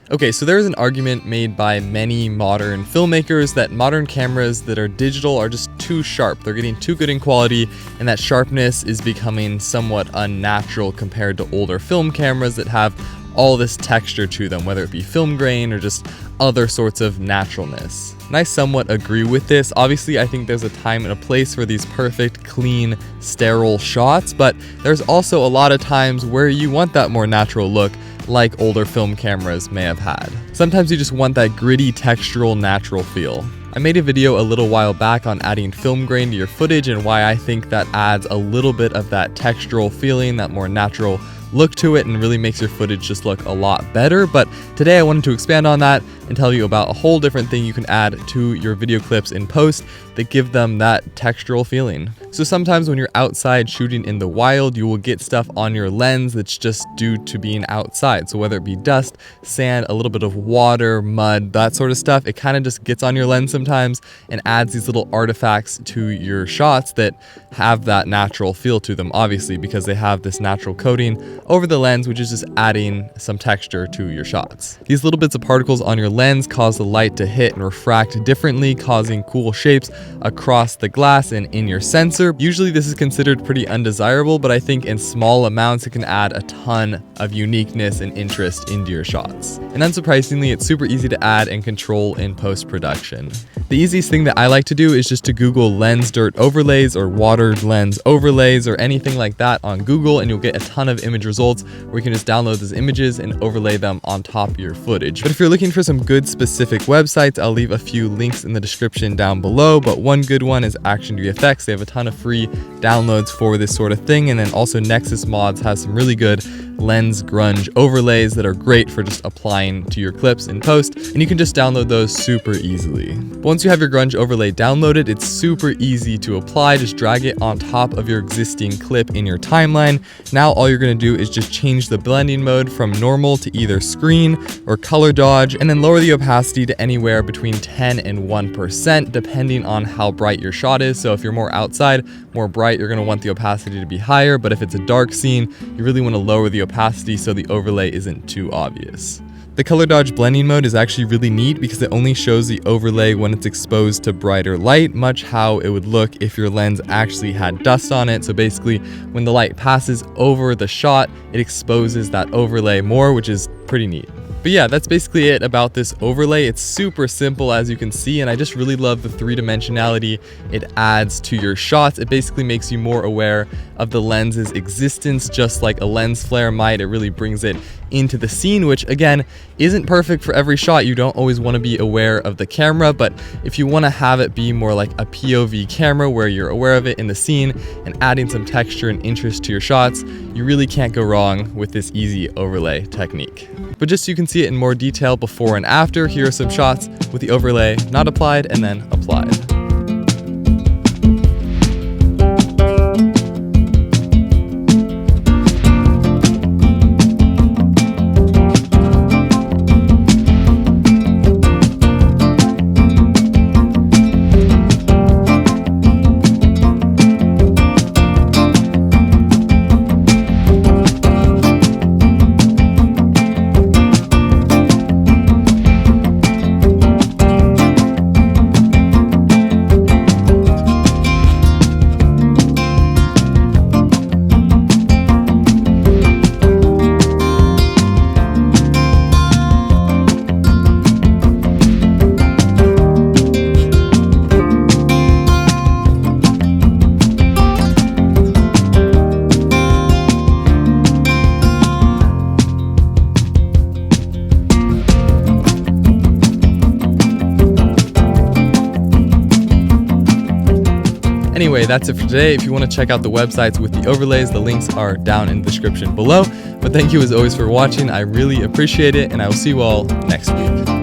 Okay, so there's an argument made by many modern filmmakers that modern cameras that are digital are just too sharp. They're getting too good in quality, and that sharpness is becoming somewhat unnatural compared to older film cameras that have all this texture to them, whether it be film grain or just other sorts of naturalness. And I somewhat agree with this. Obviously, I think there's a time and a place for these perfect, clean, sterile shots, but there's also a lot of times where you want that more natural look, like older film cameras may have had. Sometimes you just want that gritty, textural, natural feel. I made a video a little while back on adding film grain to your footage and why I think that adds a little bit of that textural feeling, that more natural look to it, and really makes your footage just look a lot better. But today I wanted to expand on that and tell you about a whole different thing you can add to your video clips in post that give them that textural feeling. So sometimes when you're outside shooting in the wild, you will get stuff on your lens that's just due to being outside. So whether it be dust, sand, a little bit of water, mud, that sort of stuff, it kind of just gets on your lens sometimes and adds these little artifacts to your shots that have that natural feel to them, obviously, because they have this natural coating over the lens, which is just adding some texture to your shots. These little bits of particles on your lens cause the light to hit and refract differently, causing cool shapes across the glass and in your sensor. Usually this is considered pretty undesirable, but I think in small amounts it can add a ton of uniqueness and interest into your shots. And unsurprisingly, it's super easy to add and control in post-production. The easiest thing that I like to do is just to Google lens dirt overlays or water lens overlays or anything like that on Google, and you'll get a ton of image results where you can just download those images and overlay them on top of your footage. But if you're looking for some good specific websites, I'll leave a few links in the description down below, but one good one is Action VFX. They have a ton of free downloads for this sort of thing, and then also Nexus Mods has some really good Lens Grunge overlays that are great for just applying to your clips in post, and you can just download those super easily. But once you have your grunge overlay downloaded, it's super easy to apply. Just drag it on top of your existing clip in your timeline. Now all you're going to do is just change the blending mode from normal to either screen or color dodge, and then lower the opacity to anywhere between 10 and 1% depending on how bright your shot is. So if you're more outside, more bright, you're going to want the opacity to be higher, but if it's a dark scene, you really want to lower the opacity so the overlay isn't too obvious. The color dodge blending mode is actually really neat because it only shows the overlay when it's exposed to brighter light, much how it would look if your lens actually had dust on it. So basically, when the light passes over the shot, it exposes that overlay more, which is pretty neat. But yeah, that's basically it about this overlay. It's super simple, as you can see, and I just really love the three-dimensionality it adds to your shots. It basically makes you more aware of the lens's existence, just like a lens flare might. It really brings it into the scene, which again isn't perfect for every shot. You don't always want to be aware of the camera, but if you want to have it be more like a POV camera where you're aware of it in the scene and adding some texture and interest to your shots, you really can't go wrong with this easy overlay technique. But just so you can see it in more detail before and after, here are some shots with the overlay not applied and then applied. Anyway, that's it for today. If you want to check out the websites with the overlays, the links are down in the description below. But thank you as always for watching. I really appreciate it, and I will see you all next week.